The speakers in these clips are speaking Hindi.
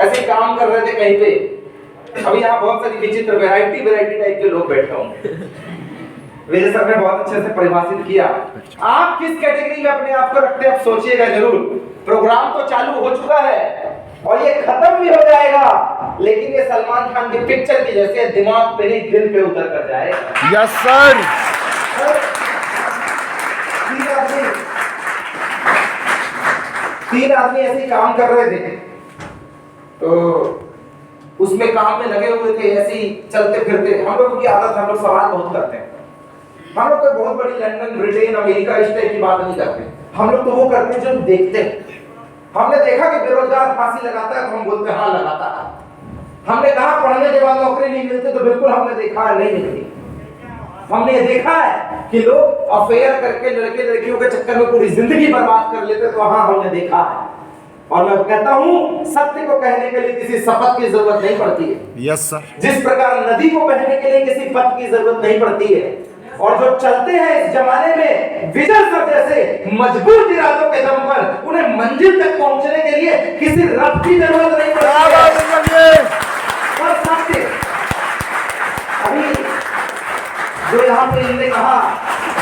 ऐसे काम कर रहे थे कहीं पे। अभी यहाँ बहुत सारी विचित्र वैरायटी टाइप के लोग बैठे होंगे। विजय सर ने बहुत अच्छे से परिभाषित किया। आप किस कैटेगरी में अपने आप को रखते हैं आप सोचिएगा जरूर। प्रोग्राम तो चालू हो चुका है और ये खत्म भी हो जाएगा, लेकिन ये सलमान खान की पिक्चर की जैसे दिमाग पे नहीं दिल पे उतर कर जाएगा। Yes sir. तीन आदमी ऐसे ही काम कर रहे थे, तो उसमें काम में लगे हुए थे, ऐसे ही चलते फिरते। हम लोगों की आदत, हम लोग सवाल बहुत करते हैं। हम लोग कोई बहुत बड़ी लंदन, ब्रिटेन, अमेरिका इस टाइप की बात नहीं करते। हम लोग तो वो करते हैं जो देखते हैं। हमने देखा कि बेरोजगार फांसी लगाता है तो हम बोलते हैं हाँ लगाता है। हमने कहा पढ़ने के बाद नौकरी नहीं मिलती, तो बिल्कुल हमने देखा है नहीं मिलती। हमने ये देखा है कि लोग अफेयर करके लड़के लड़कियों के चक्कर में पूरी जिंदगी बर्बाद कर लेते, तो हाँ हमने देखा है। और मैं कहता हूँ सत्य को कहने के लिए किसी शपथ की जरूरत नहीं पड़ती है। Yes sir. जिस प्रकार नदी को बहने के लिए किसी पथ की जरूरत नहीं पड़ती है, और जो चलते हैं इस जमाने में विजय सर जैसे मजबूत इरादों के दम पर, उन्हें मंजिल तक पहुंचने के लिए किसी रब की जरूरत नहीं पड़ती है। और सत्य अभी जो यहाँ पे इन्होंने कहा,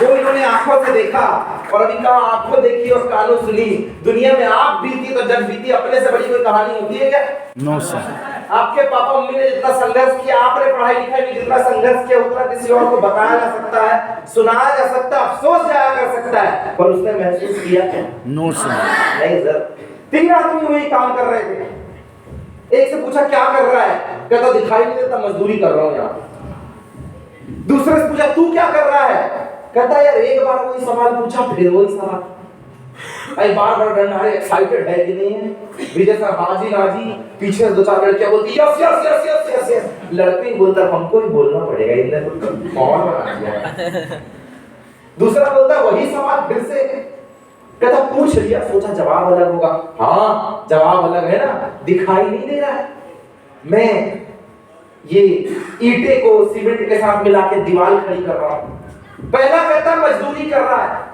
वो इन्होंने आंखों से देखा, और अभी कहा आंखों देखी और कानों सुनी। दुनिया में आप बीती तो जग बीती, अपने से बड़ी कोई कहानी होती है क्या? No sir. आपके पापा मम्मी ने जितना संघर्ष किया, आपने पढ़ाई लिखाई में जितना संघर्ष किया, उतना किसी और को बताया जा सकता है, सुनाया जा सकता है, अफसोस जाया कर सकता है, पर उसने महसूस किया क्या? No sir. नहीं सर। तीन आदमी वही काम कर रहे थे। एक से पूछा क्या कर रहा है, कहता दिखाई नहीं देता, मजदूरी कर रहा हूँ यहाँ। दूसरे से पूछा तू क्या कर रहा है, कहता यार एक बार वही सवाल पूछा फिर वही सवाल। अरे बार बार डरना है, एक्साइटेड है कि नहीं है? विजय सर हाजी नाजी, पीछे से दो चार लड़कियां बोलती yes yes yes yes yes yes. लड़के ही बोलता हमको ही बोलना पड़ेगा, इन्हें तो और बना दिया। दूसरा बोलता वही सवाल फिर से, कहता पूछ लिया, सोचा जवाब अलग होगा। हाँ जवाब अलग है ना, दिखाई नहीं दे रहा है। मैं ये ईंटे को सीमेंट के साथ मिला के दीवार खड़ी कर रहा हूं। पहला कहता मजदूरी कर रहा है।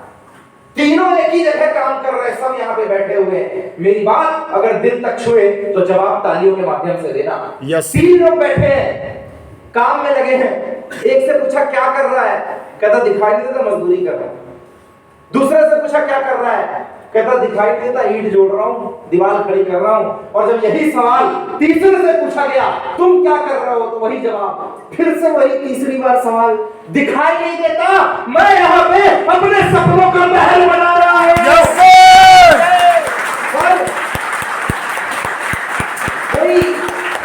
तीनों एक ही जगह काम कर रहे हैं, सब यहाँ पे बैठे हुए हैं। मेरी बात अगर दिल तक छुए तो जवाब तालियों के माध्यम से देना। यस। तीन लोग बैठे हैं, काम में लगे हैं। एक से पूछा क्या कर रहा है, कहता दिखाई नहीं देता, मजदूरी कर रहा है। दूसरे से पूछा क्या कर रहा है, कहता दिखाई नहीं देता, ईंट जोड़ रहा हूं, दीवार खड़ी कर रहा हूं। और जब यही सवाल तीसरे से पूछा गया तुम क्या कर रहे हो, तो वही जवाब। फिर से वही तीसरी बार सवाल, दिखाई नहीं देता, मैं यहाँ पे अपने सपनों का महल बना रहा हूं। Yes sir. कोई